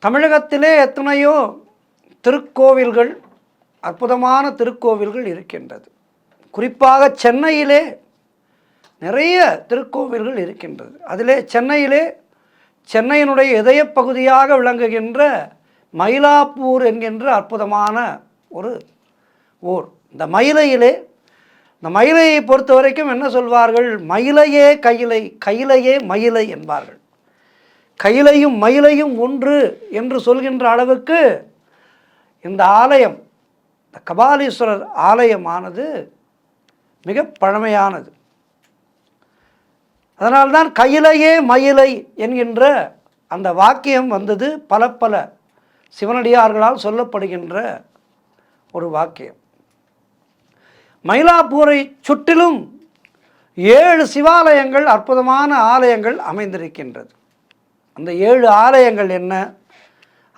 தமிழகத்திலே எத்தனையோ திருக்கோவில்கள், அற்புதமான திருக்கோவில்கள் இருக்கின்றது. குறிப்பாக சென்னையிலே நிறைய திருக்கோவில்கள் இருக்கின்றது. அதிலே சென்னையிலே சென்னையினுடைய இதய பகுதியாக விளங்குகின்ற மயிலாப்பூர் என்கின்ற அற்புதமான ஒரு ஊர். இந்த மயிலையை பொறுத்த வரைக்கும் என்ன சொல்வார்கள்? மயிலையே கையிலை, கையிலையே மயிலை என்பார்கள். கையிலையும் மயிலையும் ஒன்று என்று சொல்கின்ற அளவுக்கு இந்த ஆலயம், இந்த கபாலீஸ்வரர் ஆலயமானது மிக பழமையானது. அதனால்தான் கையிலையே மயிலை என்கின்ற அந்த வாக்கியம் வந்தது. பல சிவனடியார்களால் சொல்லப்படுகின்ற ஒரு வாக்கியம். மயிலாப்பூரை சுற்றிலும் 7 சிவாலயங்கள், அற்புதமான ஆலயங்கள் அமைந்திருக்கின்றது. அந்த 7 ஆலயங்கள் என்ன,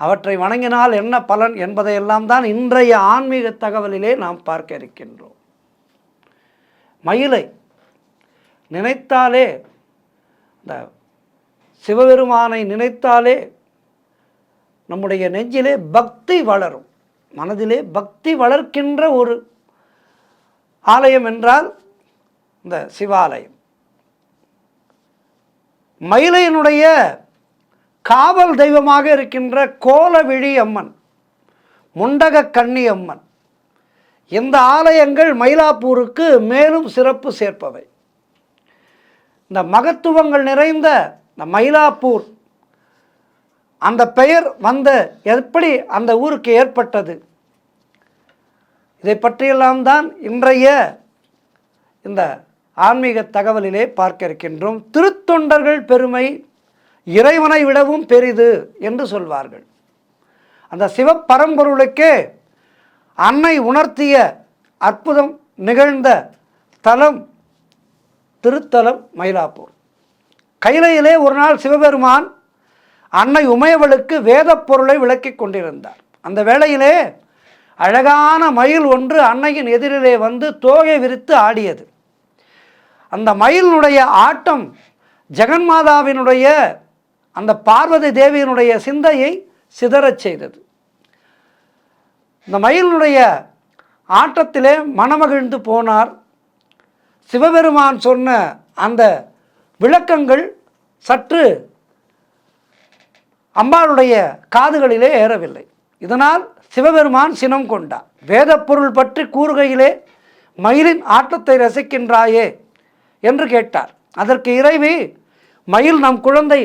அவற்றை வணங்கினால் என்ன பலன் என்பதையெல்லாம் தான் இன்றைய ஆன்மீக தகவலிலே நாம் பார்க்க இருக்கின்றோம். மயிலை நினைத்தாலே, இந்த சிவபெருமானை நினைத்தாலே நம்முடைய நெஞ்சிலே பக்தி வளரும். மனதிலே பக்தி வளர்க்கின்ற ஒரு ஆலயம் என்றால் இந்த சிவாலயம். மயிலையினுடைய காவல் தெய்வமாக இருக்கின்ற கோலவிழி அம்மன், முண்டக கன்னி அம்மன், இந்த ஆலயங்கள் மயிலாப்பூருக்கு மேலும் சிறப்பு சேர்ப்பவை. இந்த மகத்துவங்கள் நிறைந்த இந்த மயிலாப்பூர், அந்த பெயர் வந்த எப்படி அந்த ஊருக்கு ஏற்பட்டது, இதை பற்றியெல்லாம் தான் இன்றைய இந்த ஆன்மீக தகவலிலே பார்க்க இருக்கின்றோம். திருத்தொண்டர்கள் பெருமை இறைவனை விடவும் பெரிது என்று சொல்வார்கள். அந்த சிவப்பரம்பொருளுக்கே அன்னை உணர்த்திய அற்புதம் நிகழ்ந்த தலம் திருத்தலம் மயிலாப்பூர். கையிலையிலே ஒரு நாள் சிவபெருமான் அன்னை உமையவளுக்கு வேத பொருளை விளக்கி கொண்டிருந்தார். அந்த வேளையிலே அழகான மயில் ஒன்று அன்னையின் எதிரிலே வந்து தோகை விரித்து ஆடியது. அந்த மயிலினுடைய ஆட்டம் ஜெகன்மாதாவினுடைய, அந்த பார்வதி தேவியினுடைய சிந்தையை சிதறச் செய்தது. இந்த மயிலினுடைய ஆட்டத்திலே மனமகிழ்ந்து போனார். சிவபெருமான் சொன்ன அந்த விளக்கங்கள் சற்று அம்பாளுடைய காதுகளிலே ஏறவில்லை. இதனால் சிவபெருமான் சினம் கொண்டார். வேத பொருள் பற்றி கூறுகையிலே மயிலின் ஆட்டத்தை ரசிக்கின்றாயே என்று கேட்டார். அதற்கு இறைவி, மயில் நம் குழந்தை